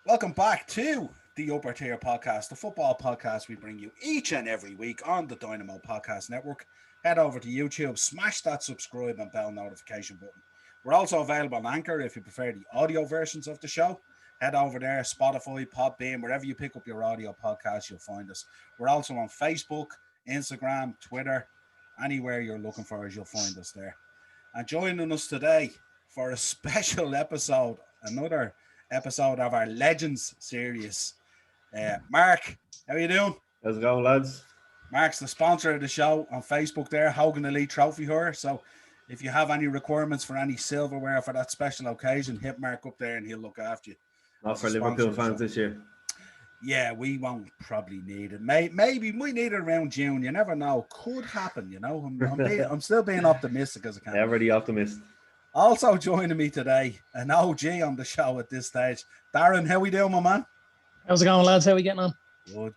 Welcome back to the Upper Tier Podcast, the football podcast we bring you each and every week on the Dynamo Podcast Network. Head over to YouTube, smash that subscribe and bell notification button. We're also available on Anchor if you prefer the audio versions of the show. Head over there, Spotify, Podbean, wherever you pick up your audio podcast, you'll find us. We're also on Facebook, Instagram, Twitter, anywhere you're looking for us, you'll find us there. And joining us today for a special episode, another episode of our Legends series. Mark, how are you doing? How's it going, lads? Mark's the sponsor of the show on Facebook there, Hogan Elite Trophy Hunter. So if you have any requirements for any silverware for that special occasion, hit Mark up there and he'll look after you. Not for Liverpool fans this year. Yeah, we won't probably need it. Maybe we need it around June. You never know. Could happen, you know. I'm still being optimistic as I can. Ever the optimist. Also joining me today, an OG on the show at this stage. Darren, how we doing, my man? How's it going, lads? How we getting on? Good.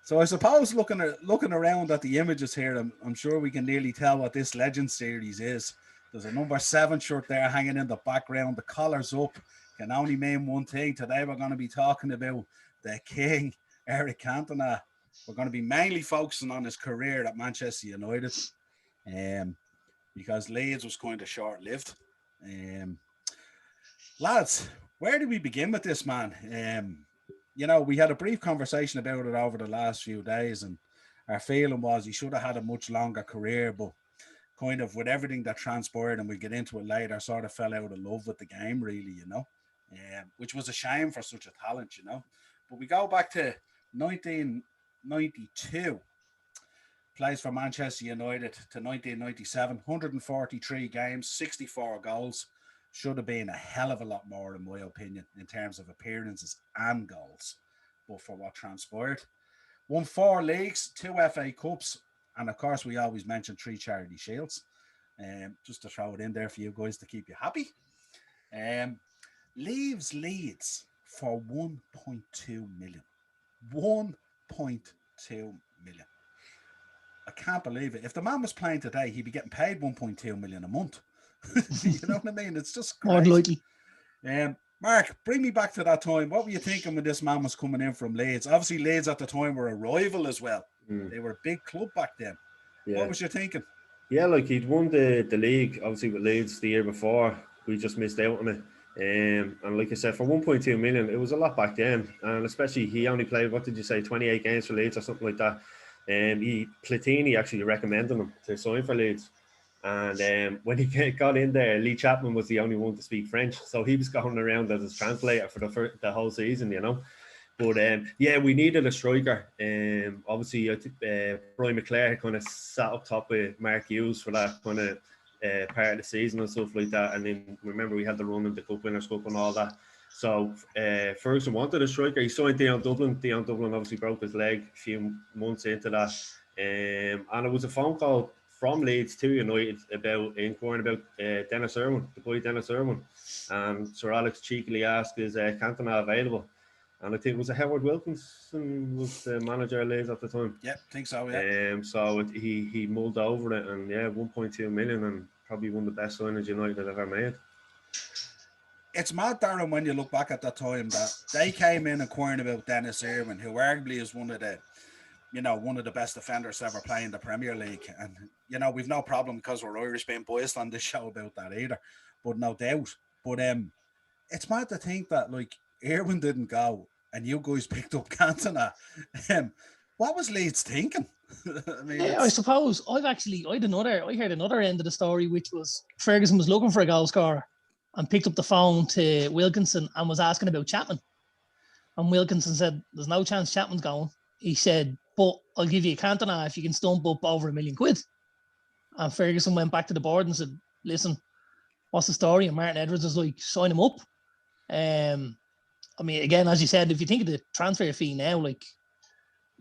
So I suppose looking around at the images here, I'm sure we can nearly tell what this Legend series is. There's a number 7 shirt there hanging in the background. The collar's up. Can only mean one thing. Today we're going to be talking about the King, Eric Cantona. We're going to be mainly focusing on his career at Manchester United. Because Leeds was kind of short-lived. Lads, where do we begin with this, man? We had a brief conversation about it over the last few days, and our feeling was he should have had a much longer career, but kind of with everything that transpired, and we'll get into it later, sort of fell out of love with the game, really, which was a shame for such a talent, But we go back to 1992. Plays for Manchester United to 1997, 143 games, 64 goals. Should have been a hell of a lot more, in my opinion, in terms of appearances and goals. But for what transpired, won 4 leagues, 2 FA Cups, and of course, we always mention 3 Charity Shields. Just to throw it in there for you guys to keep you happy. Leaves Leeds for 1.2 million. 1.2 million. I can't believe it. If the man was playing today, he'd be getting paid 1.2 million a month. You know what I mean? It's just crazy. More likely. Mark, bring me back to that time. What were you thinking when this man was coming in from Leeds? Obviously, Leeds at the time were a rival as well. They were a big club back then. Yeah. What was you thinking? Yeah, like he'd won the league, obviously, with Leeds the year before. We just missed out on it. And like I said, for 1.2 million, it was a lot back then. And especially, he only played, 28 games for Leeds or something like that. Platini actually recommended him to sign for Leeds. And when he got in there, Lee Chapman was the only one to speak French. So he was going around as his translator for the whole season, But, we needed a striker. Obviously, Brian McClare kind of sat up top with Mark Hughes for that kind of part of the season and stuff like that. And then, remember, we had the run in the Cup Winners' Cup and all that. So Ferguson wanted a striker. He signed Dion Dublin. Dion Dublin obviously broke his leg a few months into that. And it was a phone call from Leeds to United inquiring about Dennis Irwin, the boy Dennis Irwin. And Sir Alex cheekily asked, is Cantona available? And I think it was Howard Wilkinson was the manager of Leeds at the time. Yeah, I think so, yeah. So he mulled over it, and 1.2 million, and probably one of the best signings United have ever made. It's mad, Darren, when you look back at that time that they came in inquiring about Dennis Irwin, who arguably is one of the best defenders to ever play in the Premier League. And, we've no problem because we're Irish being biased on this show about that either, but no doubt. But it's mad to think that, like, Irwin didn't go and you guys picked up Cantona. What was Leeds thinking? I suppose I heard another end of the story, which was Ferguson was looking for a goal scorer and picked up the phone to Wilkinson and was asking about Chapman. And Wilkinson said, there's no chance Chapman's going. He said, but I'll give you a Cantona if you can stump up over £1 million. And Ferguson went back to the board and said, listen, what's the story? And Martin Edwards was like, sign him up. Again, as you said, if you think of the transfer fee now, like,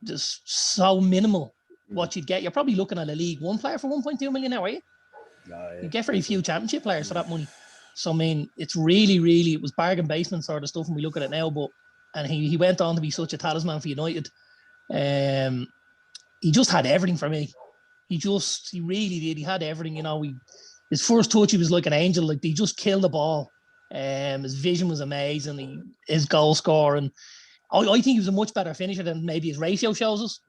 just so minimal what you'd get. You're probably looking at a League One player for 1.2 million now, are you? You get very few championship players for that money. So, it's really, really, it was bargain basement sort of stuff when we look at it now. And he went on to be such a talisman for United. He just had everything for me. He really did. He had everything, his first touch, he was like an angel. Like, he just killed the ball. His vision was amazing. His goal scoring. I think he was a much better finisher than maybe his ratio shows us.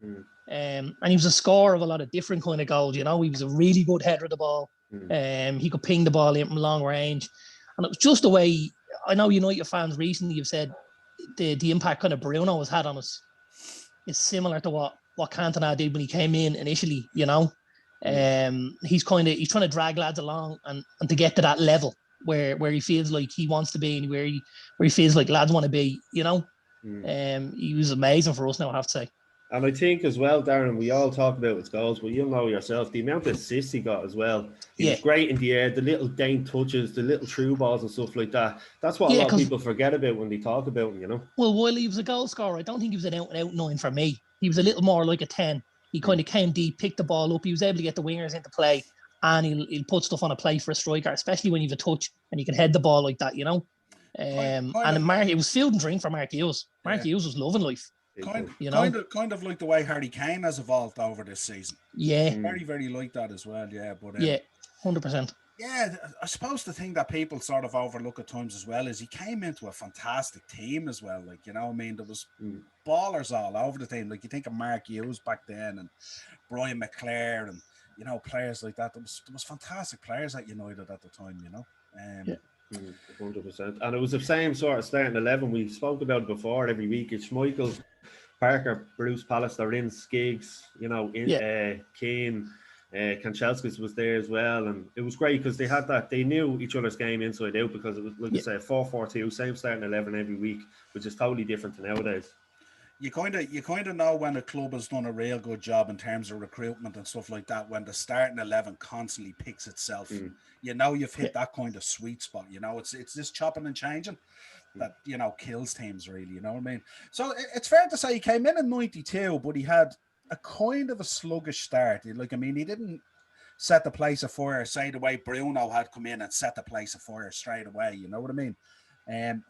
And he was a scorer of a lot of different kind of goals. You know, he was a really good header of the ball. He could ping the ball in from long range, and it was just the way. I know United fans recently have said the impact kind of Bruno has had on us is similar to what Cantona did when he came in initially. You know, he's trying to drag lads along and to get to that level where he feels like he wants to be and where he feels like lads want to be. You know, he was amazing for us now, I have to say. And I think as well, Darren, we all talk about his goals, but you'll know yourself, the amount of assists he got as well. He was great in the air, the little daint touches, the little through balls and stuff like that. That's what a lot of people forget about when they talk about him, you know? Well, while he was a goal scorer, I don't think he was an out-and-out 9 for me. He was a little more like a 10. He kind of came deep, picked the ball up. He was able to get the wingers into play, and he'll put stuff on a play for a striker, especially when you have a touch and you can head the ball like that, you know? And Mark, it was field and drink for Mark Hughes. Mark Hughes was loving life. Kind of like the way Harry Kane has evolved over this season. Yeah. Very, very like that as well, yeah. But 100%. Yeah, I suppose the thing that people sort of overlook at times as well is he came into a fantastic team as well. Like, you know, I mean, there was ballers all over the team. Like, you think of Mark Hughes back then and Brian McClare and, you know, players like that. There was fantastic players at United at the time, you know. 100%. And it was the same sort of starting 11. We spoke about it before every week. It's Schmeichel, Parker, Bruce Pallister, Ince, Giggs, you know, Keane, Kanchelskis was there as well. And it was great because they knew each other's game inside out because it was, like I say, 4-4-2, same starting 11 every week, which is totally different to nowadays. You kind of know when a club has done a real good job in terms of recruitment and stuff like that, when the starting 11 constantly picks itself. You know, you've hit that kind of sweet spot. You know, it's this chopping and changing that, you know, kills teams really, you know what I mean? So it's fair to say he came in 92, but he had a kind of a sluggish start. Like, I mean, he didn't set the place afire, say the way Bruno had come in and set the place afire straight away, you know what I mean?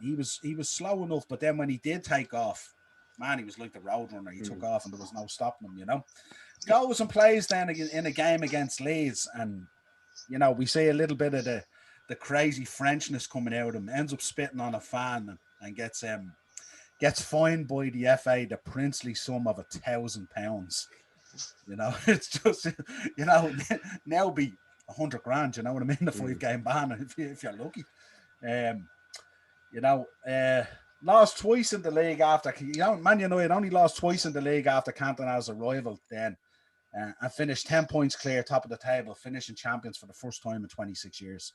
He was slow enough, but then when he did take off, man, he was like the road runner. He took off and there was no stopping him, you know. Goes and plays then in a game against Leeds, and, you know, we see a little bit of the crazy Frenchness coming out of him, ends up spitting on a fan and gets fined by the FA the princely sum of £1,000. You know, it's just, you know, now be 100 grand, you know what I mean? The 5-game ban if you're lucky. You know, lost twice in the league after, you know, Man United only lost twice in the league after Cantona's arrival then, and finished 10 points clear, top of the table, finishing champions for the first time in 26 years.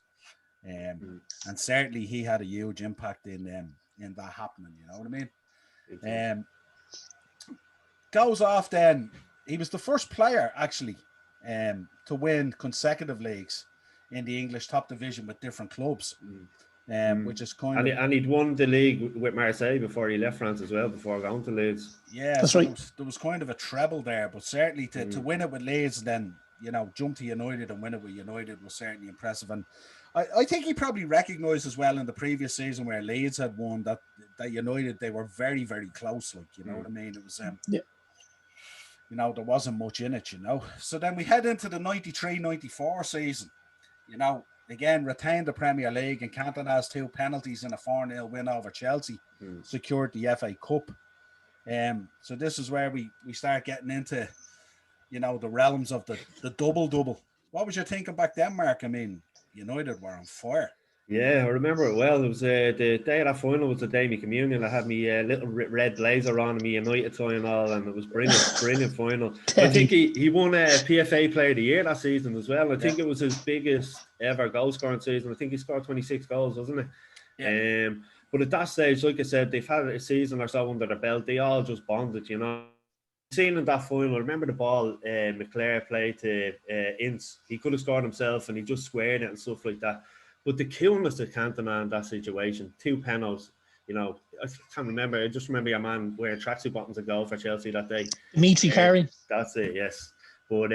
And certainly he had a huge impact in that happening, you know what I mean? Goes off then, he was the first player actually to win consecutive leagues in the English top division with different clubs. Which is kind of... And he'd won the league with Marseille before he left France as well, before going to Leeds. Yeah, that's right. There was kind of a treble there, but certainly to win it with Leeds and then, you know, jump to United and win it with United was certainly impressive. And I think he probably recognised as well in the previous season where Leeds had won that United, they were very, very close, like, you know what I mean? It was... you know, there wasn't much in it, you know. So then we head into the 93-94 season, you know. Again, retained the Premier League, and Cantona's 2 penalties in a 4-0 win over Chelsea secured the FA Cup. So this is where we start getting into, you know, the realms of the double-double. What was your thinking back then, Mark? I mean, United were on fire. Yeah, I remember it well. It was the day of that final was the day of my communion. I had my little red blazer on, me United tie and all, and it was brilliant final. I think he won a PFA Player of the Year that season as well. I think it was his biggest ever goal scoring season. I think he scored 26 goals, wasn't it? Yeah. But at that stage, like I said, they've had a season or so under their belt. They all just bonded, you know. Seen in that final, remember the ball McClare played to Ince. He could have scored himself, and he just squared it and stuff like that. But the coolness of Cantona in that situation, 2 penalties, you know, I can't remember. I just remember your man wearing tracksuit bottoms and goal for Chelsea that day. Dimitri Carey. That's it, yes. But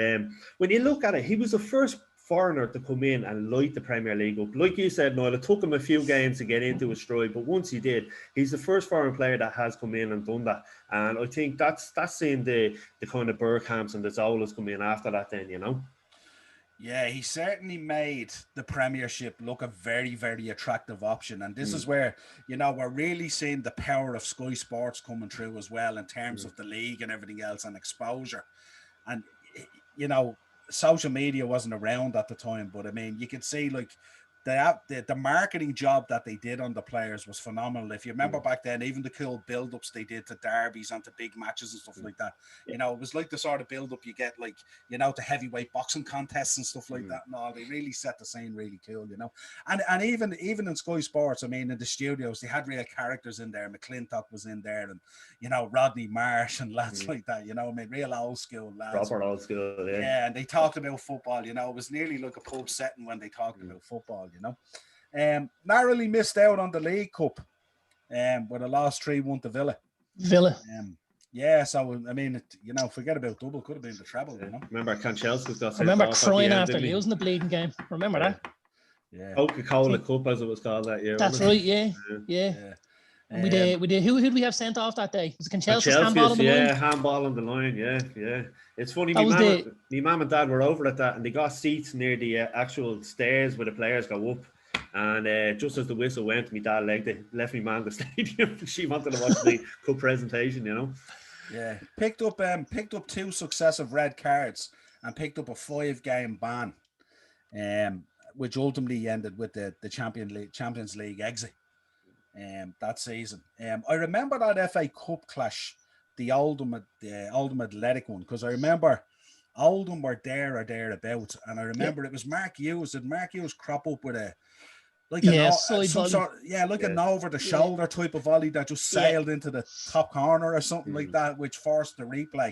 when you look at it, he was the first foreigner to come in and light the Premier League up. Like you said, Niall, it took him a few games to get into his stride, but once he did, he's the first foreign player that has come in and done that. And I think that's seeing the kind of Bergkamps and the Zolas come in after that then, you know? Yeah, he certainly made the Premiership look a very, very attractive option. And this is where, we're really seeing the power of Sky Sports coming through as well in terms of the league and everything else and exposure. And, social media wasn't around at the time, but I mean, you can see like the marketing job that they did on the players was phenomenal. If you remember back then, even the cool build-ups they did to derbies and to big matches and stuff like that, it was like the sort of build-up you get, like, to heavyweight boxing contests and stuff like that. No, they really set the scene really cool, and even in Sky Sports, I mean, in the studios, they had real characters in there. McClintock was in there, and Rodney Marsh and lads like that, I mean, real old school lads. Proper old school, yeah. Yeah, and they talked about football, it was nearly like a pub setting when they talked about football, narrowly missed out on the League Cup with a loss 3-1 to Villa. Yeah, so I mean, forget about double, could have been the treble, Remember Kanchelskis got sent remember off crying at the after end, losing the bleeding game. Remember that? Yeah. Coca-Cola Cup, as it was called that year. That's right, yeah. And we did who did we have sent off that day? Was it Kanchelskis handball on the line? Yeah, handball on the line, yeah. It's funny, my mum and dad were over at that, and they got seats near the actual stairs where the players go up. And just as the whistle went, my dad left me man the stadium. She wanted to watch the cup presentation, Yeah, picked up 2 successive red cards and picked up a 5-game ban, which ultimately ended with the Champions League exit that season. I remember that FA Cup clash, the Oldham Athletic one, because I remember Oldham were there or thereabouts, and I remember it was Mark Hughes. Did Mark Hughes crop up with a an over the shoulder type of volley that just sailed into the top corner or something like that, which forced the replay.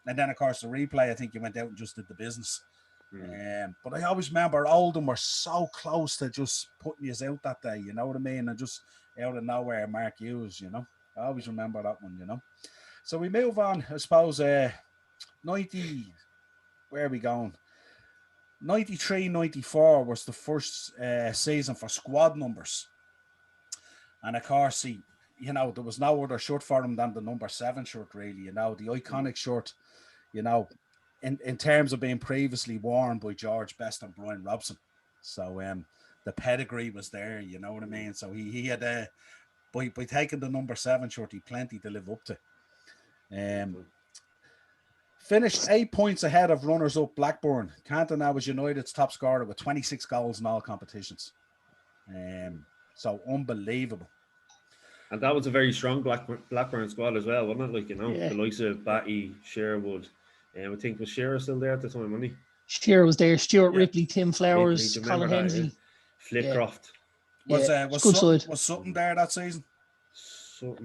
And then of course the replay, I think you went out and just did the business. But I always remember Oldham were so close to just putting you out that day, you know what I mean? And just out of nowhere, Mark Hughes, I always remember that one, So we move on, I suppose. 90, where are we going? 93-94 was the first season for squad numbers. And of course, there was no other shirt for him than the number 7 shirt, really, the iconic shirt, in terms of being previously worn by George Best and Brian Robson. So the pedigree was there, you know what I mean? So he had, by taking the number 7 shirt, he plenty to live up to. Finished 8 points ahead of runners-up Blackburn. Cantona was United's top scorer with 26 goals in all competitions. So unbelievable. And that was a very strong Blackburn squad as well, wasn't it? Like, the likes of Batty, Sherwood. I think was Shearer still there at the time, wasn't he? Shearer was there. Stuart Ripley, Tim Flowers, Colin Hensley. Flitcroft. Was Sutton there that season?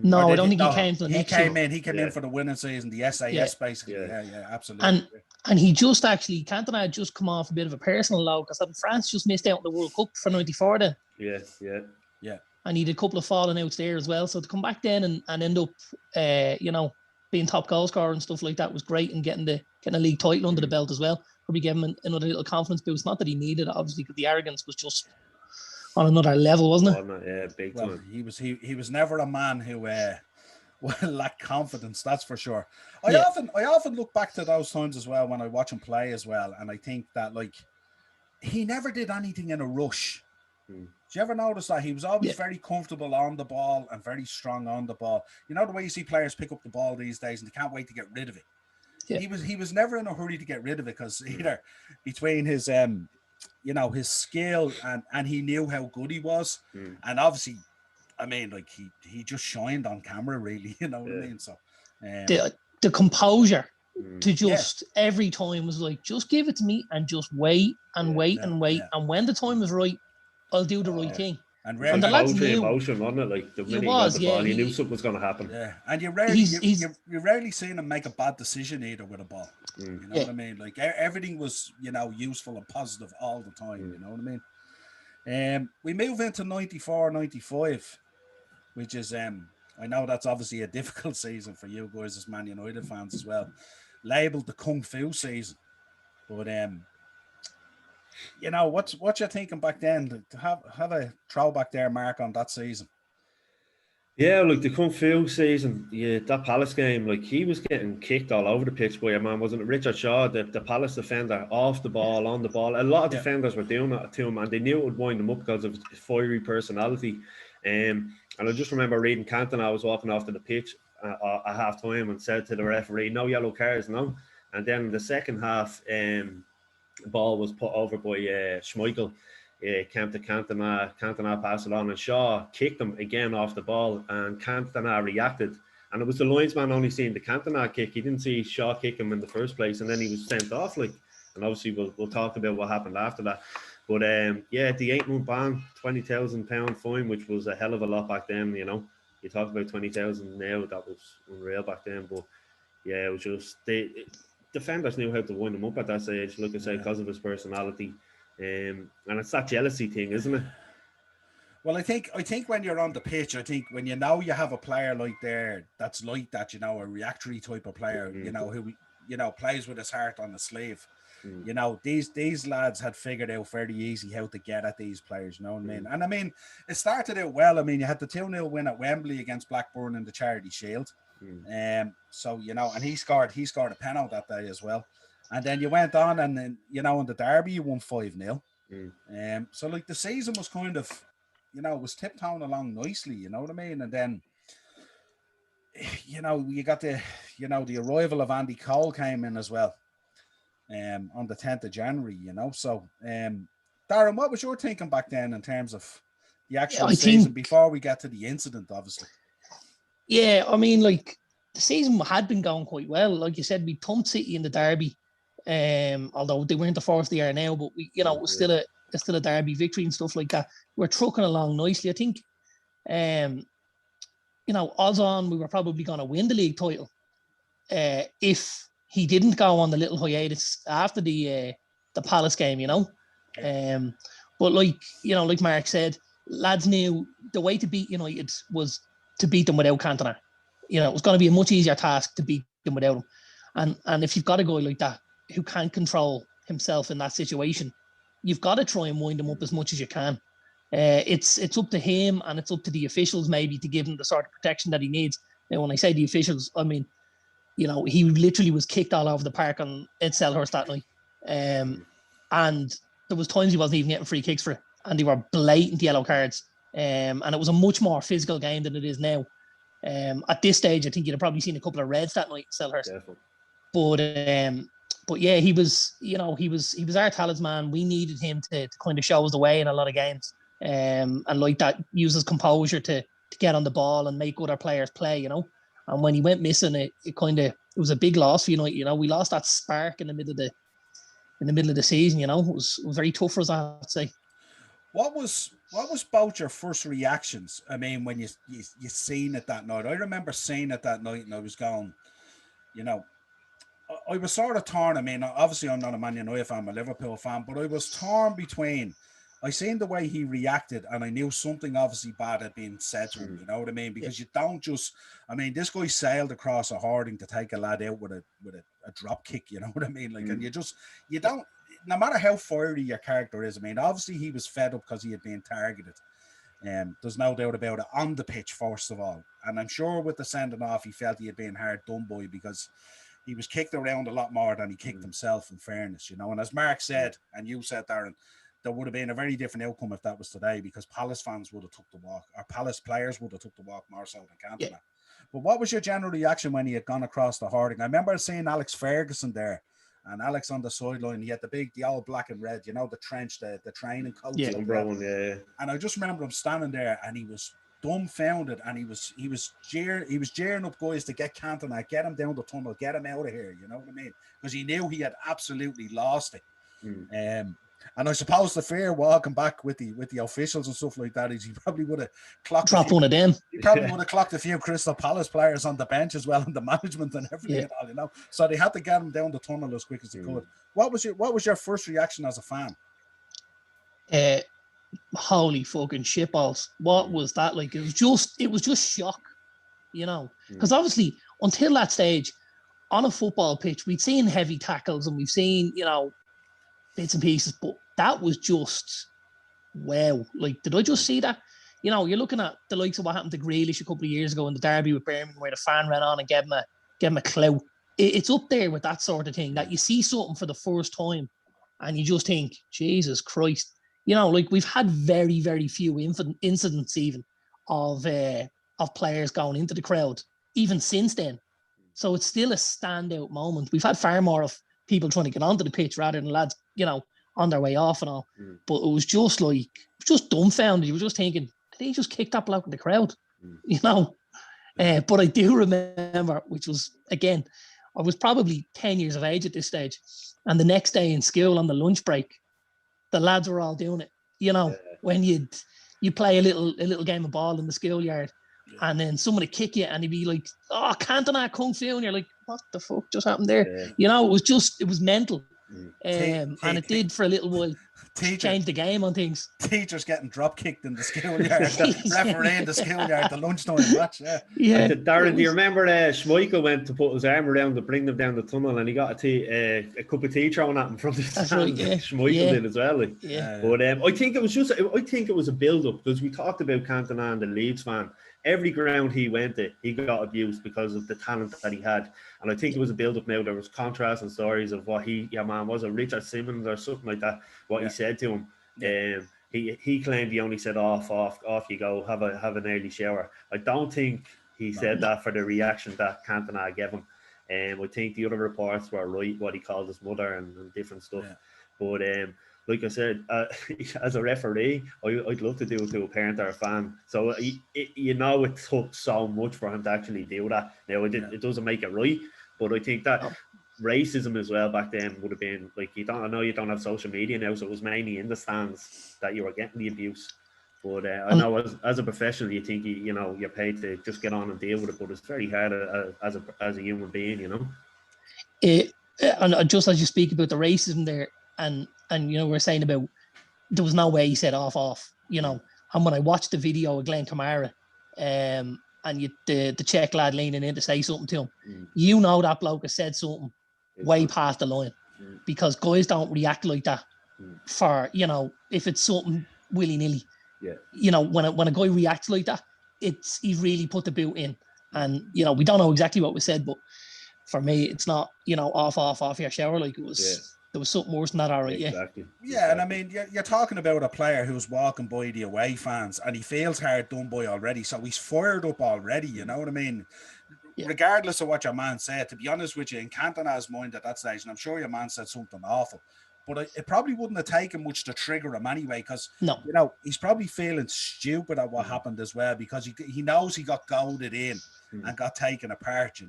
No, I don't think he came to the next year. He came in for the winning season, the SAS basically. Yeah, absolutely. And he just actually, Cantona had just come off a bit of a personal low because France just missed out on the World Cup for 94 then. Yeah. And he did a couple of falling outs there as well. So to come back then and end up, being top goal scorer and stuff like that was great, and getting a league title under the belt as well. Probably gave him another little confidence boost. Not that he needed it, obviously, because the arrogance was just on another level, wasn't it? Yeah, big time. He was never a man who lacked confidence, that's for sure. I often look back to those times as well when I watch him play as well, and I think that, like, he never did anything in a rush. Do you ever notice that? He was always very comfortable on the ball and very strong on the ball. You know the way you see players pick up the ball these days and they can't wait to get rid of it. Yeah. He was never in a hurry to get rid of it, because either between his his skill and he knew how good he was, and obviously, I mean, like, he just shined on camera, really. You know what I mean? So the composure to just every time was like, just give it to me and just wait and wait and wait, and when the time is right, I'll do the right thing. And the lads knew emotion, wasn't it? Like, the minute he got the ball, he knew something was going to happen. Yeah, and you rarely seen him make a bad decision either with a ball. You know what I mean? Like, everything was, useful and positive all the time. You know what I mean? We move into 94-95, which is I know that's obviously a difficult season for you guys as Man United fans as well, labelled the Kung Fu season. But what you're thinking back then? To have a throwback there, Mark, on that season. Yeah, like the Kung Fu season, yeah, that Palace game, like he was getting kicked all over the pitch by a man, wasn't it? Richard Shaw, the Palace defender, off the ball, on the ball. A lot of Yeah. defenders were doing that to him, and they knew it would wind him up because of his fiery personality. And I just remember reading Cantona. I was walking off to the pitch at half time and said to the referee, "No yellow cards, no." And then in the second half, the ball was put over by Schmeichel. Came to Cantona. Cantona passed it on, and Shaw kicked him again off the ball, and Cantona reacted. And it was the linesman only seeing the Cantona kick. He didn't see Shaw kick him in the first place, and then he was sent off. Like, and obviously we'll talk about what happened after that. But yeah, the 8-month ban, £20,000 fine, which was a hell of a lot back then. You know, you talk about 20,000 now, that was unreal back then. But yeah, it was just defenders knew how to wind him up at that stage. Like I said, because of his personality. And it's that jealousy thing, isn't it? Well, I think when you're on the pitch, I think when you know you have a player like that's like that, you know, a reactory type of player, you know, who plays with his heart on the sleeve. You know, these lads had figured out very easy how to get at these players, you know what I mean? And I mean, it started out well. I mean, you had the 2-0 win at Wembley against Blackburn in the Charity Shield. So, you know, and he scored a penalty that day as well. And then you went on, and then, you know, in the derby, you won 5-0. So, like, the season was kind of, you know, was tiptoeing along nicely, you know what I mean? And then, you know, you got the arrival of Andy Cole came in as well, on the 10th of January, you know. So, Darren, what was your thinking back then in terms of the actual season before we get to the incident, obviously? Yeah, I mean, like, the season had been going quite well. Like you said, we thumped City in the derby, although they weren't the fourth they are now, but we, you know, it was still a derby victory and stuff like that. We're trucking along nicely. I think, you know, odds on we were probably going to win the league title if he didn't go on the little hiatus after the Palace game, you know. But like, you know, like Mark said, lads knew the way to beat United was to beat them without Cantona. You know, it was going to be a much easier task to beat them without him. And if you've got a guy like that who can't control himself in that situation, you've got to try and wind him up as much as you can. It's up to him, and it's up to the officials maybe to give him the sort of protection that he needs. Now, when I say the officials, I mean, you know, he literally was kicked all over the park on Ed Selhurst that night. And there was times he wasn't even getting free kicks for it, and they were blatant yellow cards. And it was a much more physical game than it is now. At this stage, I think you'd have probably seen a couple of reds that night, Selhurst. But yeah, he was our talisman. We needed him to kind of show us the way in a lot of games. And like that, use his composure to get on the ball and make other players play, you know. And when he went missing, it was a big loss for United. You know, we lost that spark in the middle of the season. You know, it was very tough for us, I'd say. What was both your first reactions? I mean, when you seen it that night. I remember seeing it that night, and I was going, you know, I was sort of torn. I mean, obviously I'm not a Man United fan, I'm a Liverpool fan, but I was torn between. I seen the way he reacted, and I knew something obviously bad had been said to him. You know what I mean? Because you don't just. I mean, this guy sailed across a hoarding to take a lad out with a drop kick. You know what I mean? Like, and you don't. No matter how fiery your character is, I mean, obviously he was fed up because he had been targeted. There's no doubt about it on the pitch, first of all. And I'm sure with the sending off, he felt he had been hard done by because he was kicked around a lot more than he kicked himself, in fairness, you know. And as Mark said, and you said, Darren, there would have been a very different outcome if that was today, because Palace fans would have took the walk, or Palace players would have took the walk more so than Cantona. Yeah. But what was your general reaction when he had gone across the hoarding? I remember seeing Alex Ferguson there, and Alex on the sideline. He had the old black and red, you know, the trench, the training coat. Yeah, And I just remember him standing there, and he was dumbfounded, and he was jeering up guys to get Cantona, get him down the tunnel, get him out of here. You know what I mean? Because he knew he had absolutely lost it. And I suppose the fear walking back with the officials and stuff like that is he probably would have clocked one of them. He probably would have clocked a few Crystal Palace players on the bench as well, and the management and everything and all, you know. So they had to get him down the tunnel as quick as they could. What was your first reaction as a fan? Holy fucking shitballs. What was that like? It was just shock, you know. Because obviously until that stage on a football pitch, we'd seen heavy tackles and we've seen, you know, bits and pieces, but that was just wow. Like, did I just see that? You know, you're looking at the likes of what happened to Grealish a couple of years ago in the derby with Birmingham, where the fan ran on and gave him a clout. It's up there with that sort of thing, that you see something for the first time and you just think, Jesus Christ. You know, like we've had very, very few incidents even of players going into the crowd, even since then. So it's still a standout moment. We've had far more of people trying to get onto the pitch rather than lads, you know, on their way off and all. But it was just dumbfounded. You were just thinking, did he just kick that bloke in the crowd? You know? But I do remember, which was, again, I was probably 10 years of age at this stage. And the next day in school on the lunch break, the lads were all doing it. You know, when you play a little game of ball in the schoolyard, and then someone would kick you and he'd be like, oh, Cantona Kung Fu. And you're like, what the fuck just happened there? Yeah. You know, it was mental. And it did for a little while change the game on things. Teachers getting drop kicked in the schoolyard, referee in the schoolyard, the lunchtime match. Yeah. Darren, do you remember Schmeichel went to put his arm around to bring them down the tunnel and he got a cup of tea thrown at him from the stand? Right, Schmeichel did as well. But I think it was a build up, because we talked about Cantona and the Leeds fan. Every ground he went to, he got abused because of the talent that he had. And I think it was a build-up now. There was contrasts and stories of what was it Richard Simmons or something like that, what he said to him. He claimed he only said, off you go, have an early shower. I don't think he said that for the reaction that Cantona gave him. I think the other reports were right, what he called his mother and different stuff. But like I said, as a referee, I'd love to do it to a parent or a fan. So, it took so much for him to actually do that. Now, it doesn't make it right, but I think that racism as well back then would have been, like, I know you don't have social media now, so it was mainly in the stands that you were getting the abuse. But I know as a professional, you think, you're paid to just get on and deal with it, but it's very hard as a human being, you know. And just as you speak about the racism there, and we're saying about there was no way he said off, you know. And when I watched the video of Glenn Kamara, and the Czech lad leaning in to say something to him, you know that bloke has said something way past the line, because guys don't react like that for, if it's something willy-nilly. You know, when a guy reacts like that, he's really put the boot in. And, we don't know exactly what was said, but for me, it's not, off your shower like it was. There was something worse than that, all right, exactly. Yeah, and I mean, you're talking about a player who's walking by the away fans and he feels hard done by already, so he's fired up already, you know what I mean? Yeah. Regardless of what your man said, to be honest with you, in Cantona's mind at that stage, and I'm sure your man said something awful, but it probably wouldn't have taken much to trigger him anyway, because, he's probably feeling stupid at what happened as well, because he knows he got goaded in and got taken apart,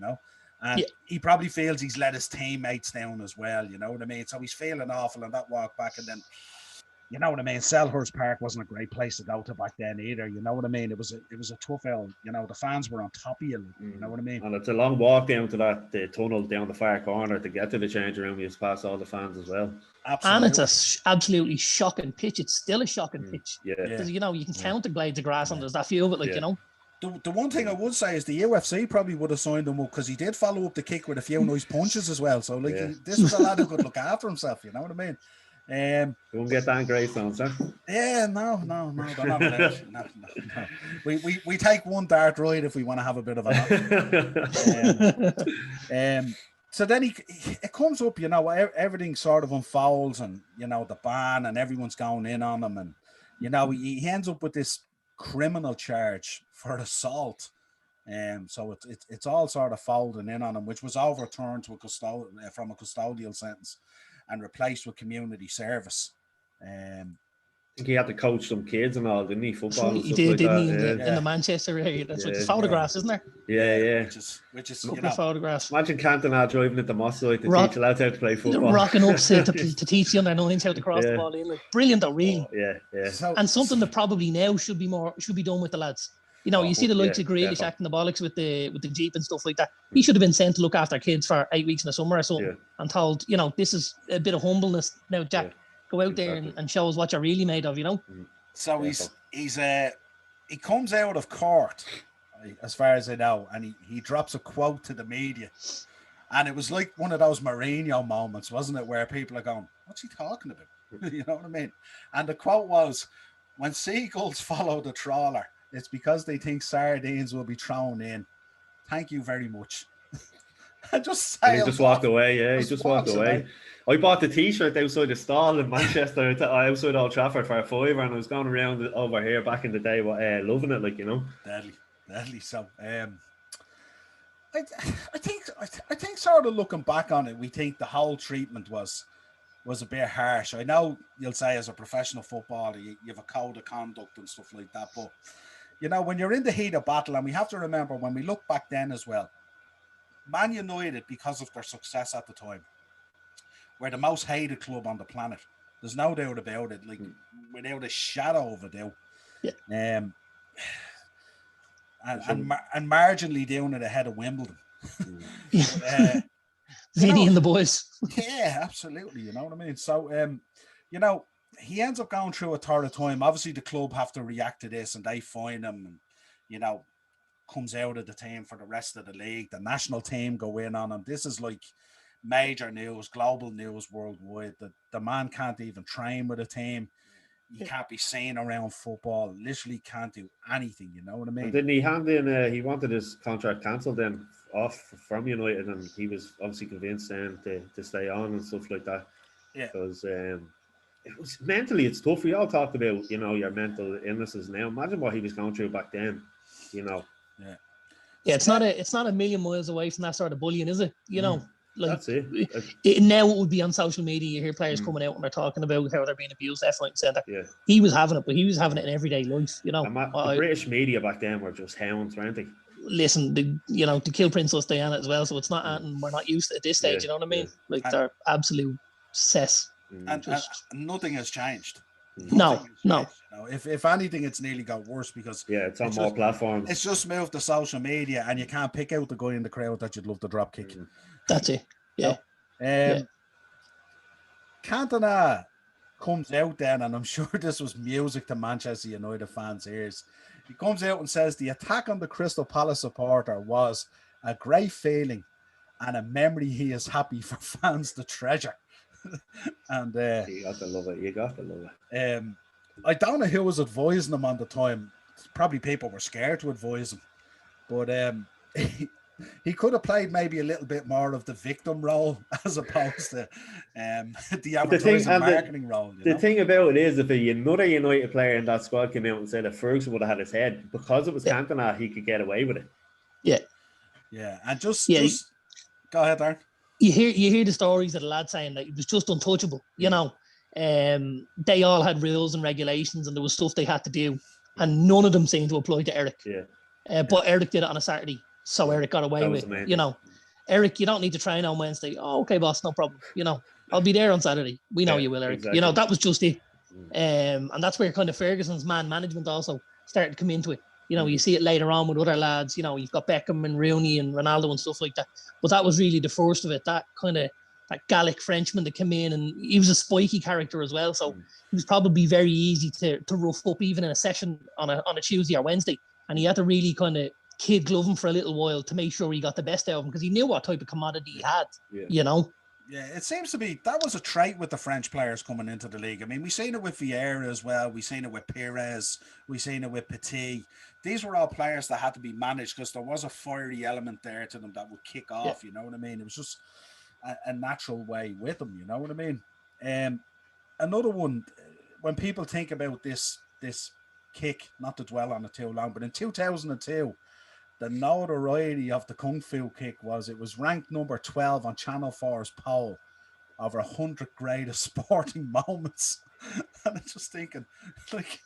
And he probably feels he's let his teammates down as well, you know what I mean? So he's feeling awful on that walk back. And then, you know what I mean? Selhurst Park wasn't a great place to go to back then either, you know what I mean? It was a tough L, the fans were on top of you, you know what I mean? And it's a long walk down to the tunnel down the far corner to get to the change room. You pass all the fans as well. Absolutely. And it's absolutely shocking pitch. It's still a shocking pitch. Because, you can count the blades of grass and there's that few of it, The one thing I would say is the UFC probably would have signed him up, because he did follow up the kick with a few nice punches as well. So, this was a lad who could look after himself, you know what I mean? You won't get that in Greystones, huh? Yeah, no. They're not allowed. No. We take one dart ride if we want to have a bit of a so then it comes up, everything sort of unfolds, and, the ban, and everyone's going in on him, and, he ends up with this criminal charge for assault, so it's all sort of folding in on him, which was overturned to from a custodial sentence and replaced with community service. I think he had to coach some kids and all, didn't he? Football. He did, didn't he? In the Manchester area. That's what the photographs, isn't there? Yeah. Which is photographs. Imagine Cantona driving at the Moss side to teach lads how to play football. Rocking up to teach the under-9s how to cross the ball in. Like, brilliant, though, really. And something that probably now should be done with the lads. You see the likes of Grealish acting the bollocks with the Jeep and stuff like that. He should have been sent to look after kids for 8 weeks in the summer or something, and told, this is a bit of humbleness now, Jack. Go out there and show us what you're really made of, So he comes out of court, as far as I know, and he drops a quote to the media, and it was like one of those Mourinho moments, wasn't it, where people are going, "What's he talking about?" You know what I mean? And the quote was, when seagulls follow the trawler, it's because they think sardines will be thrown in. Thank you very much. And just And he sails just walked off. away. Yeah, he just walked away. I bought the T-shirt outside the stall in Manchester, outside Old Trafford for a £5, and I was going around over here back in the day, loving it, like, you know. Deadly. So, I think sort of looking back on it, we think the whole treatment was a bit harsh. I know you'll say as a professional footballer, you have a code of conduct and stuff like that, but you know, when you're in the heat of battle, and we have to remember when we look back then as well, Man United, because of their success at the time, were the most hated club on the planet. There's no doubt about it, like without a shadow of a doubt. Yeah. And marginally down it ahead of Wimbledon. Vinny and the boys. Yeah, absolutely. You know what I mean? So, you know, he ends up going through a third of time. Obviously, the club have to react to this, and they fine him, and you know, comes out of the team for the rest of the league. The national team go in on him. This is like major news, global news worldwide. The man can't even train with a team. He can't be seen around football. Literally can't do anything. You know what I mean? And didn't he hand in? He wanted his contract cancelled then off from United, and he was obviously convinced then to stay on and stuff like that. Yeah, because it was mentally, it's tough. We all talked about, you know, your mental illnesses now. Imagine what he was going through back then. You know. Yeah. Yeah, it's not a million miles away from that sort of bullying, is it? You know, like that's it. Now it would be on social media. You hear players coming out and they're talking about how they're being abused, left, right, and centre. Yeah, he was having it, but he was having it in everyday life. You know, the British media back then were just hounds, weren't they? Listen, to kill Princess Diana as well, so it's not we're not used to at this stage. You know what I mean? Like they're absolute cess. And nothing has changed. No. You know, if anything, it's nearly got worse because it's on more platforms. It's just moved to social media, and you can't pick out the guy in the crowd that you'd love to drop kick. That's it. Yeah. Cantona comes out then, and I'm sure this was music to Manchester United fans' ears. He comes out and says the attack on the Crystal Palace supporter was a great feeling and a memory he is happy for fans to treasure. And you got to love it. I don't know who was advising him on the time. Probably people were scared to advise him, but he could have played maybe a little bit more of the victim role as opposed to the advertising marketing role. The thing about it is, if another United player in that squad came out and said that Ferguson would have had his head, because it was Cantona, he could get away with it. Yeah, and just go ahead, Darren. You hear the stories of the lad saying that he was just untouchable. You know, they all had rules and regulations, and there was stuff they had to do, and none of them seemed to apply to Eric. But Eric did it on a Saturday, so Eric got away with it. You know, Eric, you don't need to train on Wednesday. Oh, okay, boss, no problem. You know, I'll be there on Saturday. We know you will, Eric. Exactly. You know, that was just it. And that's where kind of Ferguson's man management also started to come into it. You know, you see it later on with other lads. You know, you've got Beckham and Rooney and Ronaldo and stuff like that. But that was really the first of it. That kind of that Gallic Frenchman that came in, and he was a spiky character as well. So he was probably very easy to rough up even in a session on a Tuesday or Wednesday. And he had to really kind of kid glove him for a little while to make sure he got the best out of him, because he knew what type of commodity he had. You know. Yeah, it seems to be that was a trait with the French players coming into the league. I mean, we've seen it with Vieira as well. We've seen it with Pires. We've seen it with Petit. These were all players that had to be managed because there was a fiery element there to them that would kick off. You know what I mean? It was just a natural way with them. You know what I mean? Another one, when people think about this kick, not to dwell on it too long, but in 2002, the notoriety of the Kung Fu kick was ranked number 12 on Channel 4's poll of 100 greatest sporting moments. And I'm just thinking, like,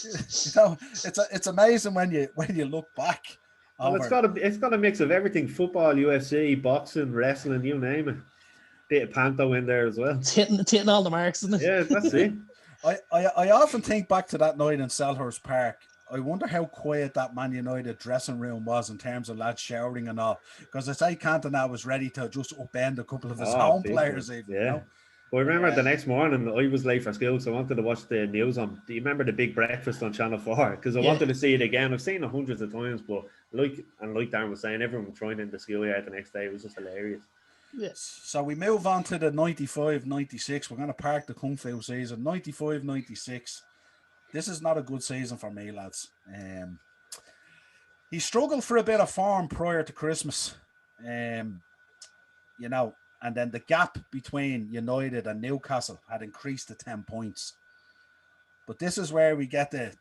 you know, it's amazing when you look back. Well, it's got a mix of everything: football, UFC, boxing, wrestling, you name it. Bit of panto in there as well. It's hitting all the marks, isn't it? Yeah, that's it. I often think back to that night in Selhurst Park. I wonder how quiet that Man United dressing room was in terms of lads shouting and all. Because I say Cantona was ready to just upend a couple of his home players. Even, you know? Well, I remember the next morning, I was late for school, so I wanted to watch the news on. Do you remember the Big Breakfast on Channel 4? Because I wanted to see it again. I've seen it hundreds of times, but like Darren was saying, everyone was trying in the schoolyard the next day. It was just hilarious. Yes. So we move on to the 95-96. We're going to park the Kung Fu season. 95-96. this is not a good season for me, lads. He struggled for a bit of form prior to Christmas, you know, and then the gap between United and Newcastle had increased to 10 points. But this is where we get the,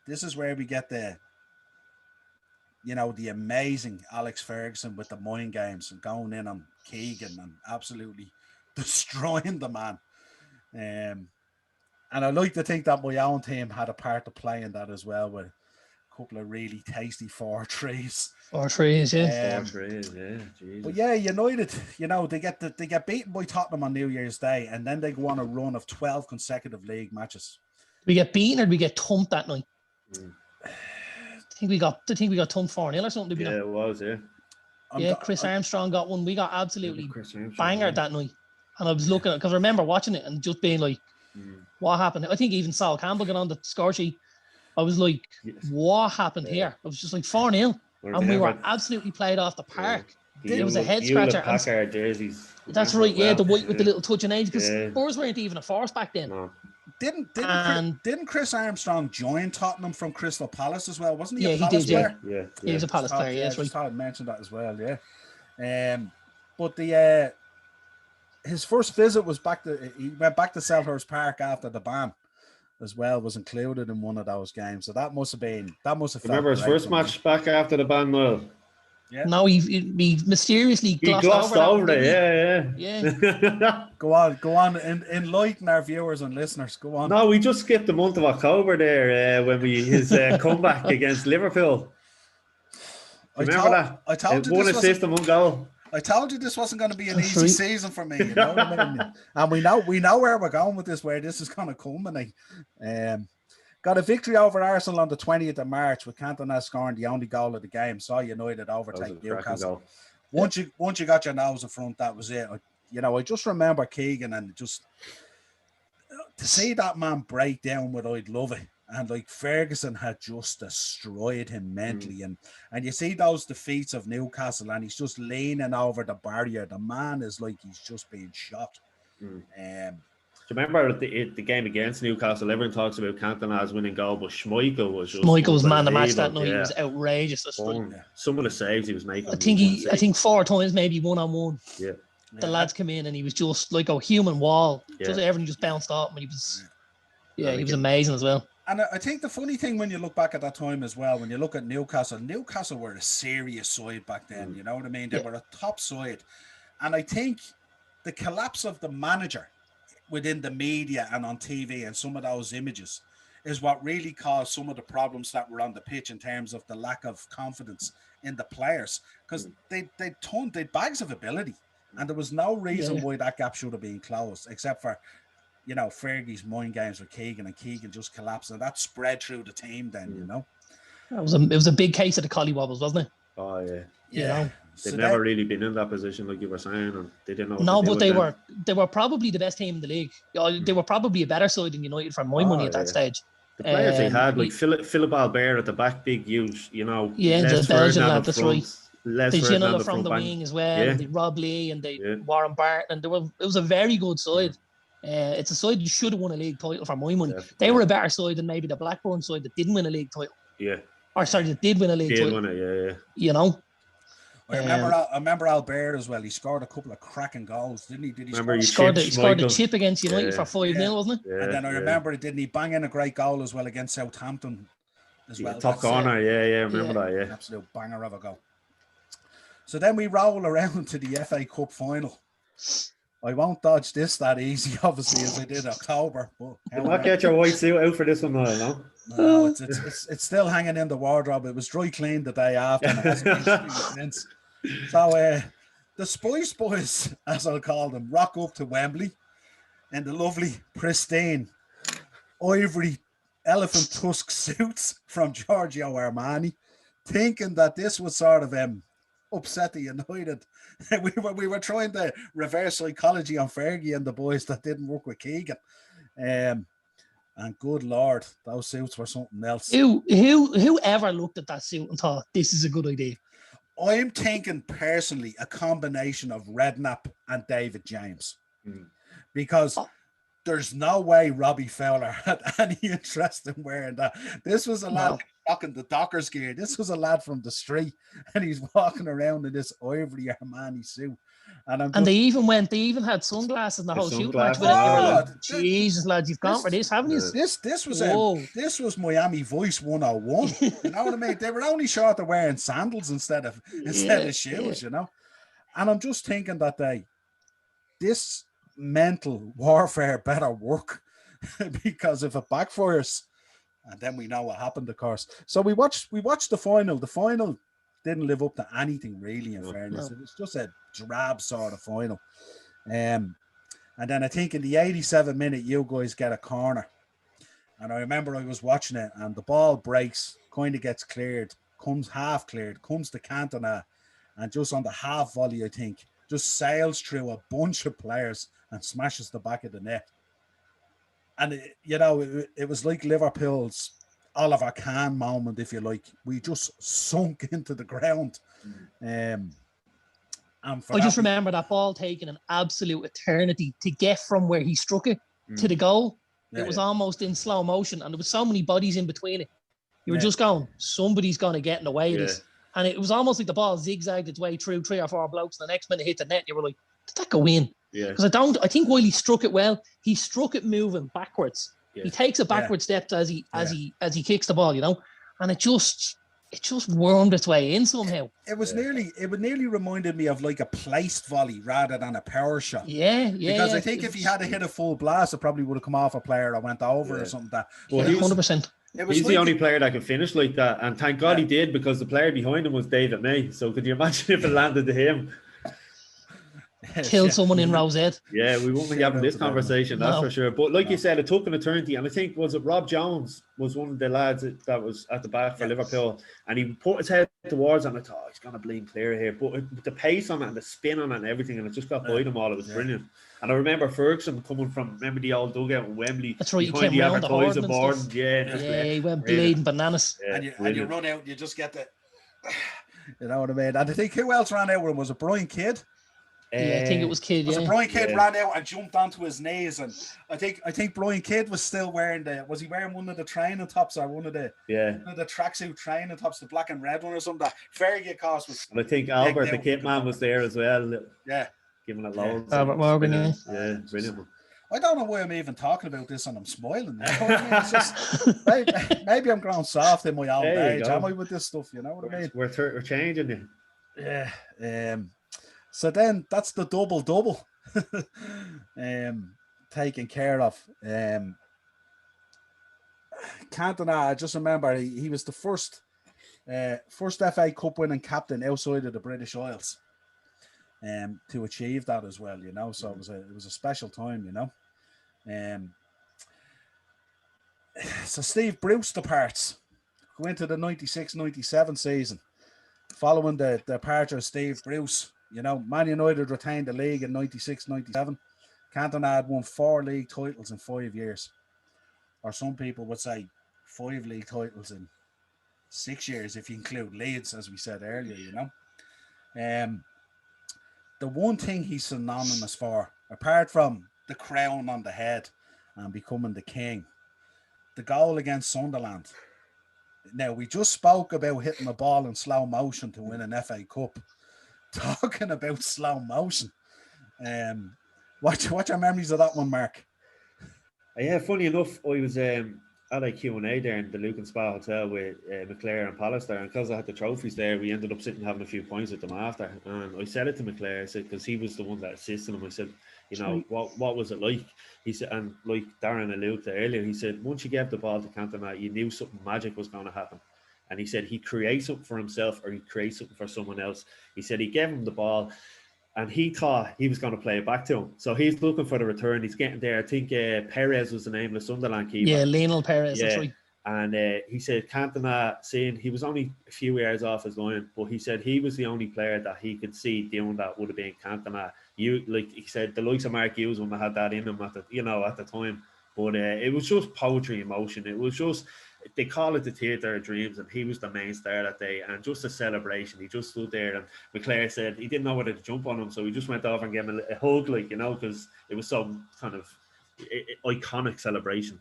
you know, the amazing Alex Ferguson with the mind games and going in on Keegan and absolutely destroying the man. And I like to think that my own team had a part to play in that as well, with a couple of really tasty 4-3s. 4-3s, yeah. 4-3s, yeah. Jesus. But yeah, United, you know, they get beaten by Tottenham on New Year's Day, and then they go on a run of 12 consecutive league matches. Did we get beaten or did we get thumped that night? I think we got thumped 4-0 or something. Yeah, it was, yeah. Yeah, Chris Armstrong got one. We got absolutely bangered that night. And I was looking at, because I remember watching it and just being like, what happened? I think even Sal Campbell got on the score sheet. I was like, what happened here? I was just like 4-0. And we were absolutely played off the park. Yeah. It was a head scratcher. Packard jerseys. That's right, yeah, the white with the little touch of age, because Spurs weren't even a force back then. No. Didn't Chris Armstrong join Tottenham from Crystal Palace as well? Wasn't he a he Palace did, player? Yeah. He was a Palace player, yeah, that's right. I thought I mentioned that as well, yeah. But the his first visit was he went back to Selhurst Park after the ban as well, was included in one of those games. So that must have Remember his first match back after the ban, Niall? Yeah. No, he mysteriously glossed over it. Yeah. Go on, enlighten our viewers and listeners. Go on. No, we just skipped the month of October there when his comeback against Liverpool. Remember that? I told you one assist and one goal. I told you this wasn't going to be an easy season for me. You know what I mean? And we know where we're going with this, where this is going to culminate. Got a victory over Arsenal on the 20th of March with Cantona scoring the only goal of the game. Saw United overtake Newcastle. Once you got your nose in front, that was it. I just remember Keegan, and just to see that man break down with I'd love it. And like Ferguson had just destroyed him mentally. And you see those defeats of Newcastle, and he's just leaning over the barrier. The man is like he's just being shot. Do you remember the game against Newcastle? Everyone talks about Cantona's winning goal, but Schmeichel was man to match that night. He was outrageous. Some of the saves he was making. I think 4 times maybe 1-on-1. Yeah. The lads came in and he was just like a human wall. Yeah. Just everything just bounced off him. He was amazing as well. And I think the funny thing when you look back at that time as well, when you look at Newcastle were a serious side back then. You know what I mean? They were a top side. And I think the collapse of the manager within the media and on TV and some of those images is what really caused some of the problems that were on the pitch in terms of the lack of confidence in the players, because they bags of ability, and there was no reason why that gap should have been closed, except for Fergie's mind games with Keegan, and Keegan just collapsed, and that spread through the team then. It was a big case of the collywobbles, wasn't it? Oh yeah. You know? They've never really been in that position, like you were saying, and they didn't know. No, but they were probably the best team in the league. They were probably a better side than United for my money at that stage. The players they had, like Philip Albert at the back, big, huge, Yeah, the Belgian lad, that's right. The Ginola from the wing as well, and the Rob Lee and the Warren Barton, and it was a very good side. It's a side you should have won a league title for my money. They were a better side than maybe the Blackburn side that didn't win a league title. Yeah. Or sorry, that did win a league title. Win it, yeah. You know. I remember Albert as well. He scored a couple of cracking goals, didn't he? He scored the chip against United for 5-0, wasn't it? And then I remember, didn't he bang in a great goal as well against Southampton as well? Top corner, remember that, Absolute banger of a goal. So then we roll around to the FA Cup final. I won't dodge this that easy, obviously, as I did October. But you'll not get your white suit out for this one, no? No, it's still hanging in the wardrobe. It was dry cleaned the day after, and it hasn't been since. So the Spice Boys, as I'll call them, rock up to Wembley in the lovely, pristine, ivory elephant tusk suits from Giorgio Armani, thinking that this would sort of upset the United. we were trying to reverse psychology on Fergie and the boys that didn't work with Keegan. And good Lord, those suits were something else. Who ever looked at that suit and thought this is a good idea? I'm thinking personally a combination of Redknapp and David James, because there's no way Robbie Fowler had any interest in wearing that. This was a lad rocking the Dockers gear. This was a lad from the street, and he's walking around in this ivory Armani suit. And they even had sunglasses in the whole shoot match with it. You were like, Jesus, lads, you've gone for this, haven't you? This was Miami Vice 101. You know what I mean? They were only short of wearing sandals instead of shoes, you know. And I'm just thinking that this mental warfare better work, because if it backfires, and then we know what happened, of course. So we watched the final. The final didn't live up to anything really, in fairness. It was just a drab sort of final. And then I think in the 87th minute, you guys get a corner. And I remember I was watching it, and the ball breaks, kind of gets cleared, comes half cleared, comes to Cantona, and just on the half volley, I think, just sails through a bunch of players and smashes the back of the net. And, it was like Liverpool's Oliver Kahn moment, if you like. We just sunk into the ground. I just remember that ball taking an absolute eternity to get from where he struck it to the goal. It was almost in slow motion, and there was so many bodies in between it. You were just going, somebody's going to get in the way of this. And it was almost like the ball zigzagged its way through 3 or 4 blokes. The next minute hit the net. You were like, did that go in? Yeah. Because I think while he struck it well, he struck it moving backwards. Yeah. He takes a backward step as he kicks the ball, you know, and it just wormed its way in somehow. It nearly reminded me of like a placed volley rather than a power shot. Yeah. Because I think if he had hit a full blast, it probably would have come off a player or went over or something like that. Well, 100%. He's the only player that could finish like that, and thank God he did, because the player behind him was David May. So could you imagine if it landed to him? Kill someone in Rosette. Yeah, we won't be having this conversation, that's for sure. But like you said, it took an eternity, and I think, was it Rob Jones was one of the lads that was at the back for Liverpool, and he put his head towards it, and I thought, he's going to bleed clear here. But with the pace on it and the spin on it and everything, and it just got by them all, it was brilliant. And I remember Ferguson coming from, remember the old dugout in Wembley? That's right, he came around the horn and stuff. He went bleeding bananas. Yeah, and you run out, you just get the, you know what I mean? And I think who else ran out with him? Was it Brian Kidd? I think it was Kidd. Was it Brian Kidd ran out and jumped onto his knees, and I think Brian Kidd was still wearing was he wearing one of the training tops or one of the tracksuit training tops, the black and red one or something? That Fergie cost was. And I think Albert the kit man was there as well. Yeah, giving it loads. Albert Morgan, brilliant. I don't know why I'm even talking about this and I'm smiling. You know what I mean? It's just, maybe I'm growing soft in my old age. Am I with this stuff? You know what I mean? We're changing it. Yeah. So then that's the double taken care of. Cantona, I just remember he was the first FA Cup winning captain outside of the British Isles to achieve that as well, you know. So it was a special time, you know. So Steve Bruce departs, go into the 96-97 season. Following the departure of Steve Bruce, you know, Man United retained the league in 96-97. Cantona had won 4 league titles in 5 years. Or some people would say 5 league titles in 6 years, if you include Leeds, as we said earlier, you know. The one thing he's synonymous for, apart from the crown on the head and becoming the king, the goal against Sunderland. Now, we just spoke about hitting the ball in slow motion to win an FA Cup. Talking about slow motion. What's your memories of that one, Mark? Yeah, funny enough, I was at a Q&A there in the Luke and Spa Hotel with McClare and Pallister, and because I had the trophies there, we ended up sitting having a few points with them after. And I said it to McClare, I said, because he was the one that assisted him, I said, you know, what was it like? He said, and like Darren alluded to earlier, he said, once you gave the ball to Cantona, you knew something magic was going to happen. And he said he creates something for himself or he creates something for someone else. He said he gave him the ball and he thought he was going to play it back to him. So he's looking for the return. He's getting there. I think Perez was the name of the Sunderland keeper. Yeah, Lionel Perez, that's right. And he said Cantona, saying he was only a few yards off his line, but he said he was the only player that he could see doing that would have been Cantona. Like he said, the likes of Mark Hughes wouldn't have had that in him at the time. But it was just poetry in motion. It was just, they call it the theatre of dreams, and he was the main star that day, and just a celebration. He just stood there, and McClare said he didn't know whether to jump on him, so he just went over and gave him a hug, like, you know, because it was so kind of iconic celebration.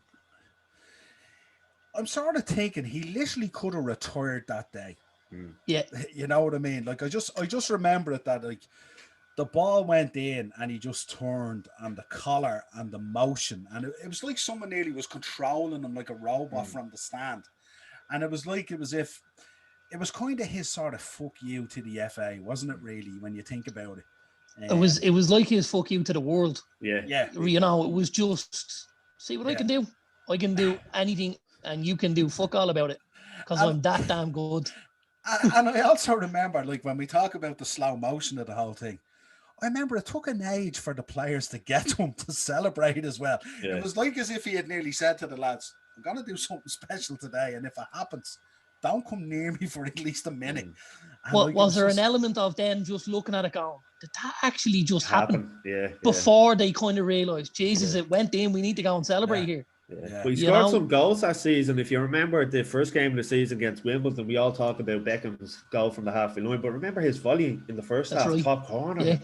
I'm sort of thinking he literally could have retired that day. Yeah. You know what I mean? Like I just remember it that like the ball went in and he just turned, and the collar and the motion, and it was like someone nearly was controlling him like a robot from the stand. And it was like it was if it was kind of his sort of fuck you to the FA, wasn't it? Really, when you think about it, it was like his fuck you to the world. Yeah. You know, it was just see what I can do. I can do anything, and you can do fuck all about it because I'm that damn good. And I also remember, like when we talk about the slow motion of the whole thing, I remember it took an age for the players to get to him to celebrate as well. Yeah. It was like as if he had nearly said to the lads, "I'm gonna do something special today, and if it happens, don't come near me for at least a minute." Well, like, was there an element of them just looking at it going, did that actually just happen? Yeah. Before they kind of realised, Jesus, it went in, we need to go and celebrate here. Yeah. Well, he scored some goals that season. If you remember the first game of the season against Wimbledon, we all talk about Beckham's goal from the halfway line, but remember his volley in the first half, top corner. Yeah.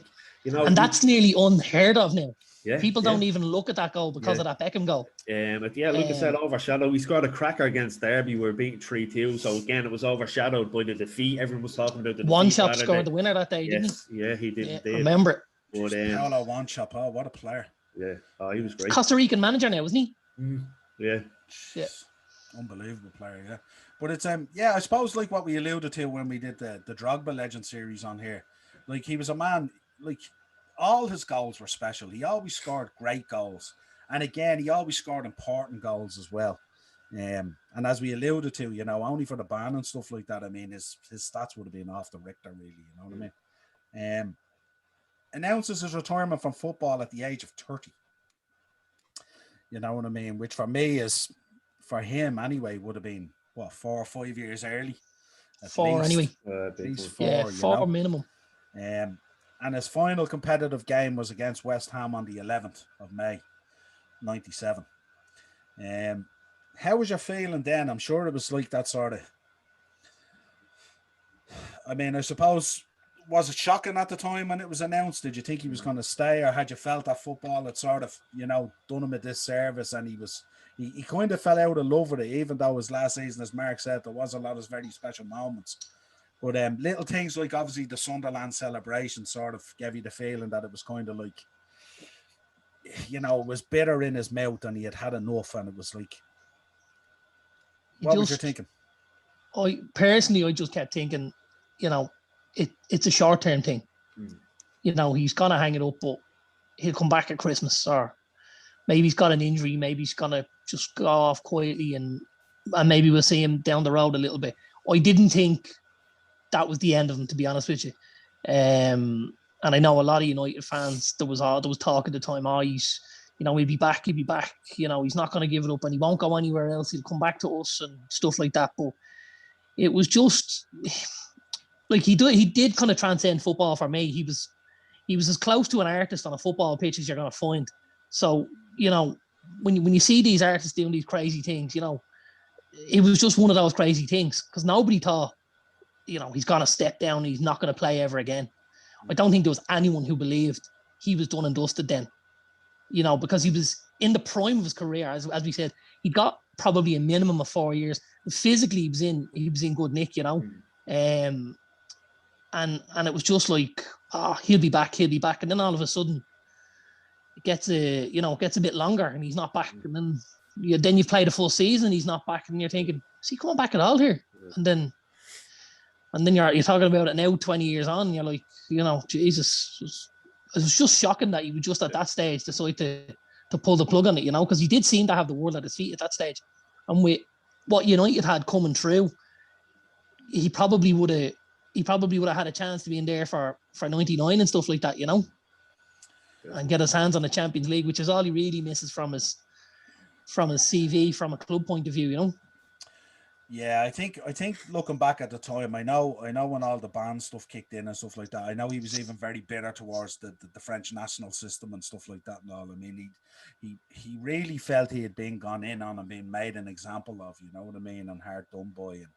You know, and that's nearly unheard of now. Yeah, people don't even look at that goal because of that Beckham goal. Like I said, overshadowed. We scored a cracker against Derby. We were beating 3-2. So again, it was overshadowed by the defeat. Everyone was talking about the defeat. Wanchop scored the winner that day, didn't he? Yeah, he did. Yeah, remember it. But Paolo Wanchop, oh, what a player! Yeah, he was great. Costa Rican manager now, wasn't he? Yeah. Unbelievable player. Yeah, but it's I suppose like what we alluded to when we did the Drogba Legend series on here, like he was a man like. All his goals were special. He always scored great goals. And again, he always scored important goals as well. And as we alluded to, you know, only for the ban and stuff like that, I mean, his stats would have been off the Richter, really, you know what I mean? Announces his retirement from football at the age of 30. You know what I mean? Which for me is, for him anyway, would have been, 4 or 5 years early? At least 4, yeah, 4 minimum. And his final competitive game was against West Ham on the 11th of May, 97. How was your feeling then? I'm sure it was like that sort of... I mean, I suppose, was it shocking at the time when it was announced? Did you think he was going to stay, or had you felt that football had sort of, you know, done him a disservice, and he kind of fell out of love with it, even though his last season, as Mark said, there was a lot of very special moments. But little things like obviously the Sunderland celebration sort of gave you the feeling that it was kind of like, you know, it was bitter in his mouth and he had enough, and it was like, what was you thinking? I just kept thinking, you know, it's a short-term thing. You know, he's going to hang it up, but he'll come back at Christmas, or maybe he's got an injury, maybe he's going to just go off quietly, and maybe we'll see him down the road a little bit. I didn't think that was the end of him, to be honest with you. And I know a lot of United fans, there was talk at the time, he's, you know, he'll be back, you know, he's not going to give it up and he won't go anywhere else, he'll come back to us and stuff like that. But it was just like he did kind of transcend football for me. He was as close to an artist on a football pitch as you're going to find. So, you know, when you see these artists doing these crazy things, you know, it was just one of those crazy things, because nobody thought, you know, he's going to step down, he's not going to play ever again. I don't think there was anyone who believed he was done and dusted then, you know, because he was in the prime of his career. As we said, he got probably a minimum of 4 years. Physically, he was in good nick, you know. And it was just like, he'll be back. And then all of a sudden, it gets a bit longer and he's not back. And then you've played a full season, he's not back. And you're thinking, is he coming back at all here? And then you're talking about it now, 20 years on, and you're like, you know, Jesus, it was just shocking that he would just at that stage decide to pull the plug on it, you know, because he did seem to have the world at his feet at that stage. And with what United had coming through, he probably would have had a chance to be in there for 99 and stuff like that, you know, and get his hands on the Champions League, which is all he really misses from his CV, from a club point of view, you know. Yeah, I think looking back at the time, I know when all the ban stuff kicked in and stuff like that, I know he was even very bitter towards the French national system and stuff like that and all. I mean, he really felt he had been gone in on and been made an example of, you know what I mean, and hard done by. And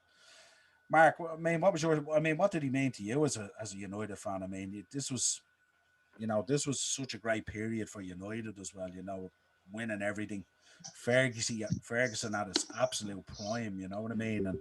Mark, I mean, what did he mean to you as a United fan? I mean, this was such a great period for United as well, you know, winning everything. Ferguson at his absolute prime, you know what I mean? And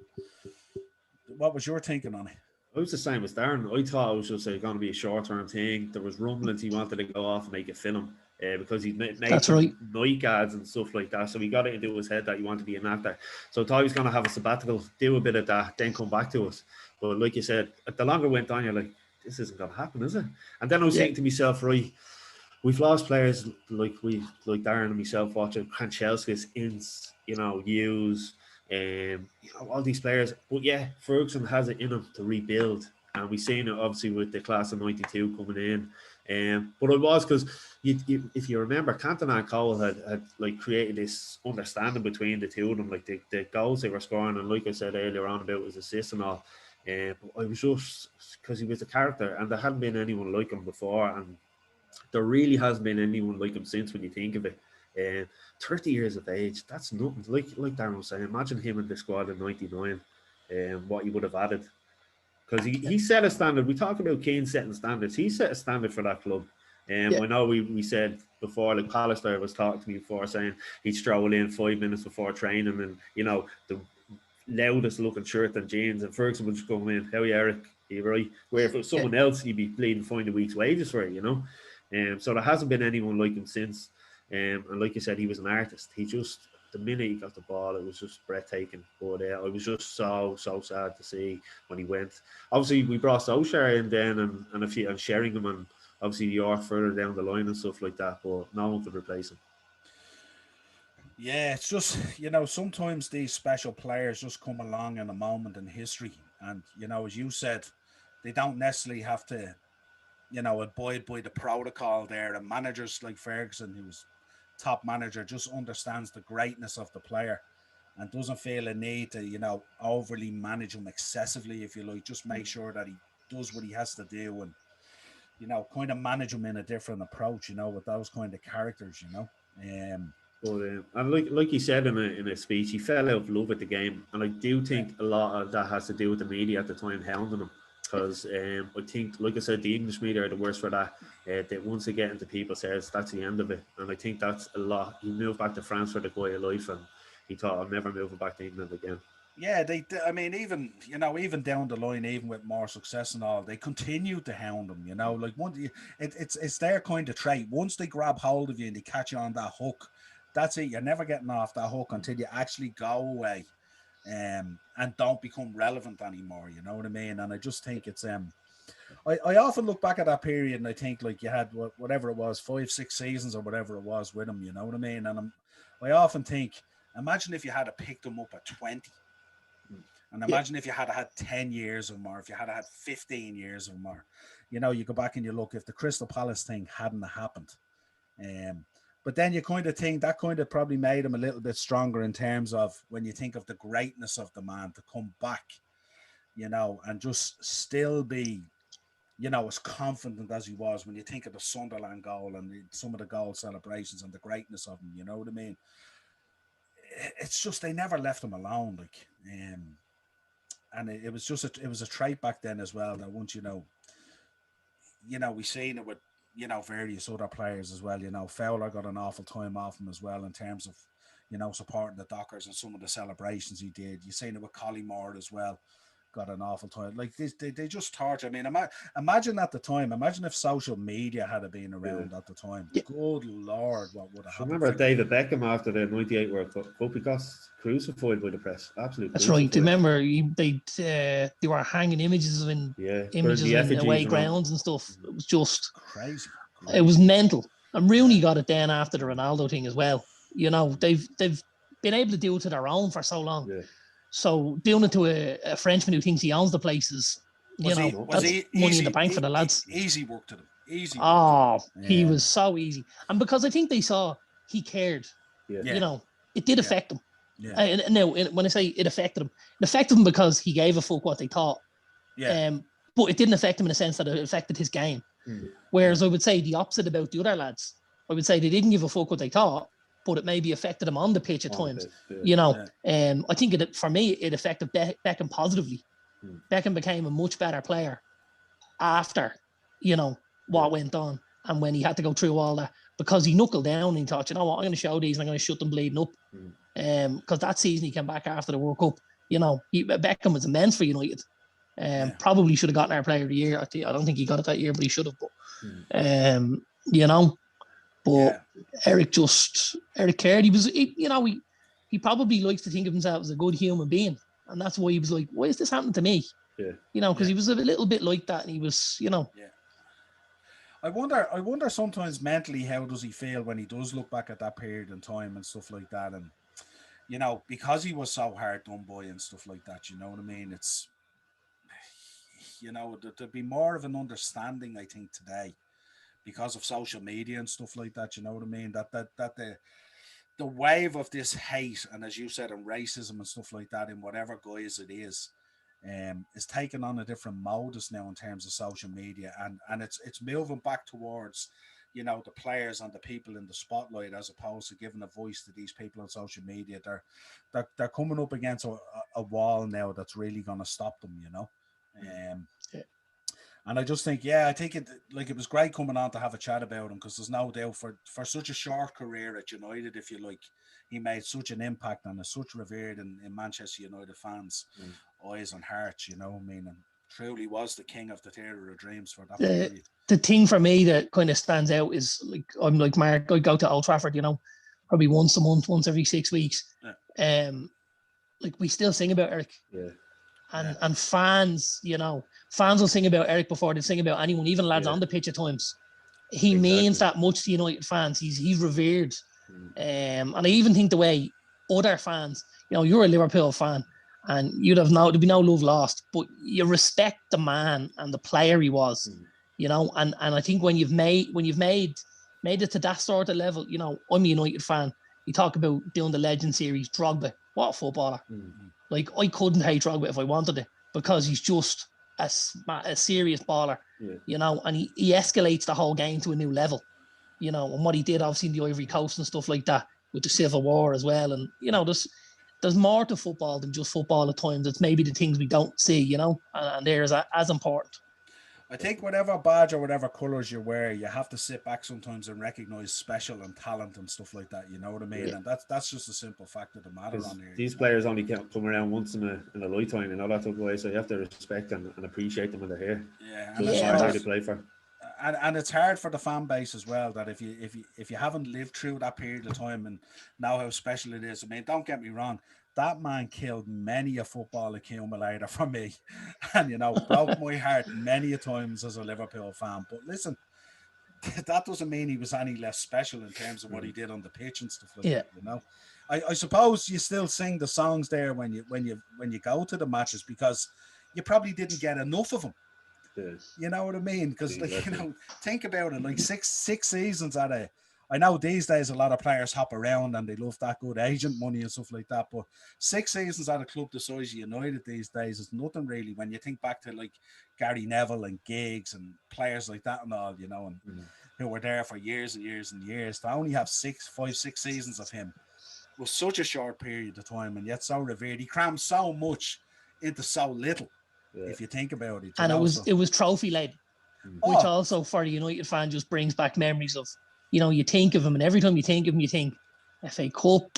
what was your thinking on it? I was the same as Darren. I thought it was just going to be a short-term thing. There was rumblings he wanted to go off and make a film because he'd made That's right. night guards and stuff like that. So he got it into his head that he wanted to be an actor. So I thought he was going to have a sabbatical, do a bit of that, then come back to us. But like you said, the longer it went on, you're like, this isn't going to happen, is it? And then I was thinking to myself, right, we've lost players like Darren and myself watching Kanchelskis, Ince, Hughes, all these players. But yeah, Ferguson has it in him to rebuild, and we've seen it obviously with the class of '92 coming in. But it was because if you remember, Cantona and Cole had like created this understanding between the two of them, like the goals they were scoring, and like I said earlier on about his assists and all. But I was just because he was a character, and there hadn't been anyone like him before, and there really hasn't been anyone like him since when you think of it. 30 years of age, that's nothing. Like Darren was saying, imagine him in the squad in 99 what he would have added. Because he set a standard. We talk about Keane setting standards. He set a standard for that club. I know we said before, like Pallister was talking to me before, saying he'd stroll in 5 minutes before training and, the loudest looking shirt and jeans, and Ferguson would just come in, how are you, Eric? Are you right? Where if it was someone else, he'd be bleeding find a week's wages for it, So there hasn't been anyone like him since. And like you said, he was an artist. He just, the minute he got the ball, it was just breathtaking. But I was just so sad to see when he went. Obviously, we brought Solskjaer in then and a few, and Sheringham and obviously York further down the line and stuff like that. But no one could replace him. Yeah, it's just, sometimes these special players just come along in a moment in history. And, as you said, they don't necessarily have to, abide by the protocol there. And managers like Ferguson, who's top manager, just understands the greatness of the player and doesn't feel a need to, overly manage him excessively, if you like. Just make sure that he does what he has to do and, kind of manage him in a different approach, with those kind of characters, But and like he said in a speech, he fell out of love with the game, and I do think a lot of that has to do with the media at the time hounding him. Because I think, like I said, the English media are the worst for that. That once they get into people's heads, that's the end of it. And I think that's a lot. He moved back to France for the quiet life, and he thought, I'm never moving back to England again. Yeah, even down the line, even with more success and all, they continue to hound him. Like it's their kind of trait. Once they grab hold of you and they catch you on that hook, that's it. You're never getting off that hook until you actually go away. And don't become relevant anymore, you know what I mean? And I just think it's I often look back at that period and I think, like, you had whatever it was, 5-6 seasons or whatever it was with him, you know what I mean? And I often think, imagine if you had picked him up at 20, and imagine if you had had 10 years of him, or if you had had 15 years of him, or you go back and you look, if the Crystal Palace thing hadn't happened, but then you kind of think that kind of probably made him a little bit stronger in terms of when you think of the greatness of the man to come back, and just still be, as confident as he was when you think of the Sunderland goal and some of the goal celebrations and the greatness of him, you know what I mean? It's just they never left him alone, like, and it was just it was a trait back then as well that once we seen it with various other players as well. Fowler got an awful time off him as well in terms of, supporting the Dockers and some of the celebrations he did. You seen it with Collymore as well. Got an awful time. Like they just torture. I mean, imagine at the time. Imagine if social media had been around at the time. Yeah. Good Lord, what would have happened? Remember David Beckham after the '98 World Cup? He got crucified by the press. Absolutely. That's right. Remember, they were hanging images in away grounds and stuff. It was just crazy. It was mental. And Rooney got it then after the Ronaldo thing as well. They've been able to do it to their own for so long. Yeah. So doing it to a Frenchman who thinks he owns the places, that's money in the bank for the lads. Easy work to them. Easy. He was so easy. And because I think they saw he cared, it did affect him. Yeah. And now, when I say it affected him because he gave a fuck what they thought. Yeah. But it didn't affect him in the sense that it affected his game. Whereas I would say the opposite about the other lads. I would say they didn't give a fuck what they thought, but it maybe affected him on the pitch at times. I think for me, it affected Beckham positively. Beckham became a much better player after, what went on and when he had to go through all that. because he knuckled down and he thought, you know what, I'm going to show these and I'm going to shut them bleeding up. Because that season he came back after the World Cup. You know, Beckham was immense for United. Probably should have gotten our Player of the Year. I don't think he got it that year, but he should have. But you know, but Eric cared. He probably likes to think of himself as a good human being, and that's why he was like, why is this happening to me? You know, because he was a little bit like that, and he was, you know. I wonder sometimes mentally how does he feel when he does look back at that period in time and stuff like that, and you know, because he was so hard done by and stuff like that, you know what I mean? It's, you know, there'd be more of an understanding, I think, today because of social media and stuff like that, you know what I mean? That the wave of this hate and, as you said, and racism and stuff like that in whatever guise it is taking on a different modus now in terms of social media, and it's moving back towards, you know, the players and the people in the spotlight as opposed to giving a voice to these people on social media. They're coming up against a wall now that's really going to stop them, you know. And I just think, I think it was great coming on to have a chat about him, because there's no doubt for such a short career at United, if you like, he made such an impact and is such revered in Manchester United fans' eyes and hearts, you know what I mean? And truly was the king of the theatre of dreams for that period. The thing for me that kind of stands out is, like, I'm like Mark, I go to Old Trafford, you know, probably once a month, once every 6 weeks. Like, we still sing about Eric. And fans, you know, fans will sing about Eric before they sing about anyone, even lads on the pitch at times. He means that much to United fans. He's revered. And I even think the way other fans, you know, you're a Liverpool fan and there'd be no love lost, but you respect the man and the player he was, you know, and I think when you've made it to that sort of level, you know, I'm a United fan. You talk about doing the Legend series, Drogba, what a footballer. Like, I couldn't hate Drogba if I wanted it, because he's just a serious baller, you know, and he escalates the whole game to a new level, you know, and what he did obviously in the Ivory Coast and stuff like that with the Civil War as well. And, you know, there's more to football than just football at times. It's maybe the things we don't see, you know, and they're as important. I think whatever badge or whatever colours you wear, you have to sit back sometimes and recognise special and talent and stuff like that. You know what I mean? And that's just a simple fact of the matter on here. These players only come around once in a lifetime, and all that type of way. So you have to respect and appreciate them when they're here. And it's hard to play for. And it's hard for the fan base as well, that if you haven't lived through that period of time and know how special it is. I mean, don't get me wrong. That man killed many a football accumulator for me, and, you know, broke my heart many a times as a Liverpool fan. But listen, that doesn't mean he was any less special in terms of what he did on the pitch and stuff like that. You know, I suppose you still sing the songs there when you go to the matches, because you probably didn't get enough of them. You know what I mean? Because like, you know, think about it, like six seasons at a. I know these days a lot of players hop around and they love that good agent money and stuff like that, but 6 seasons at a club the size of United these days is nothing really when you think back to like Gary Neville and Giggs and players like that and all, you know, and who were there for years and years and years. To only have 5, 6 seasons of him was such a short period of time, and yet so revered. He crammed so much into so little, if you think about it. And it was trophy laden, which also for the United fan just brings back memories of, you know, you think of him, and every time you think of him, you think FA Cup,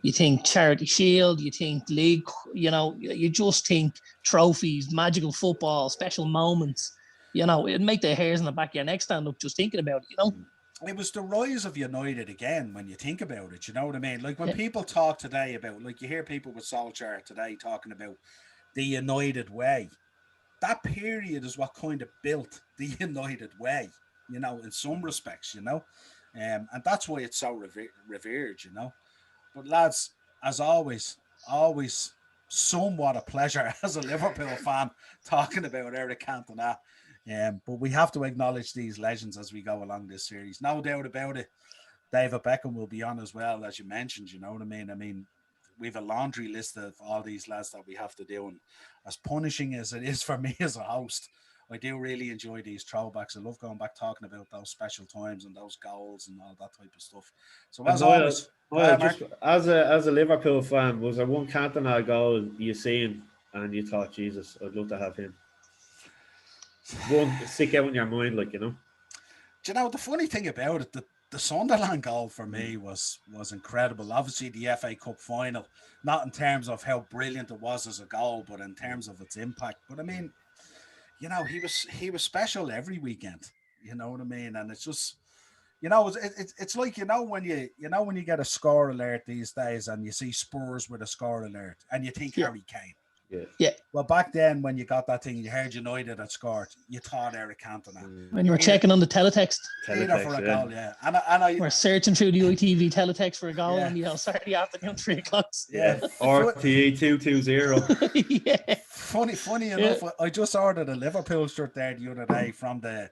you think Charity Shield, you think League, you know, you just think trophies, magical football, special moments. You know, it'd make the hairs on the back of your neck stand up just thinking about it, you know. It was the rise of United again when you think about it, you know what I mean? Like when people talk today about, like you hear people with Solskjaer today talking about the United way. That period is what kind of built the United way, you know, in some respects, you know. And that's why it's so revered, you know. But lads, as always somewhat a pleasure as a Liverpool fan talking about Eric Cantona. But we have to acknowledge these legends as we go along this series. No doubt about it. David Beckham will be on as well, as you mentioned, you know what I mean? I mean, we have a laundry list of all these lads that we have to do. And as punishing as it is for me as a host, I do really enjoy these throwbacks. I love going back talking about those special times and those goals and all that type of stuff. So as always, just as a Liverpool fan, was there one Cantona goal you seen and you thought, Jesus, I'd love to have him? One stick out in your mind, like, you know? Do you know the funny thing about it? the Sunderland goal for me was incredible. Obviously, the FA Cup final, not in terms of how brilliant it was as a goal, but in terms of its impact. But I mean, you know, he was special every weekend. You know what I mean? And it's just, you know, it's like, you know when you get a score alert these days and you see Spurs with a score alert and you think Harry Kane. Yeah. Well, back then when you got that thing, you heard United had scored. You thought Eric Cantona. When you were checking on the teletext. Either for a goal, yeah. And I we're searching through the ITV teletext for a goal on the Saturday afternoon, 3 o'clock. Yeah. RTE 220. Yeah. Funny enough, I just ordered a Liverpool shirt there the other day from the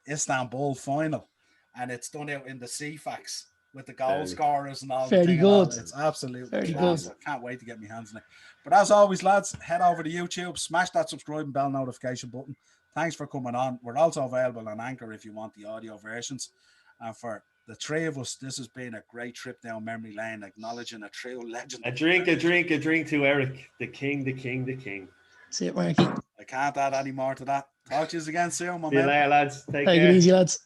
Istanbul final, and it's done out in the CFAX with the goal scorers and all. Very good. It's absolutely very class. good. I can't wait to get my hands on it. But as always, lads, head over to YouTube, smash that subscribe and bell notification button. Thanks for coming on. We're also available on Anchor if you want the audio versions. And for the three of us, this has been a great trip down memory lane, acknowledging a true legend. A drink to Eric, the king. That's it, Marky. I can't add any more to that. Talk to you again soon, my man. See you later, lads. Take Take care. it easy, lads.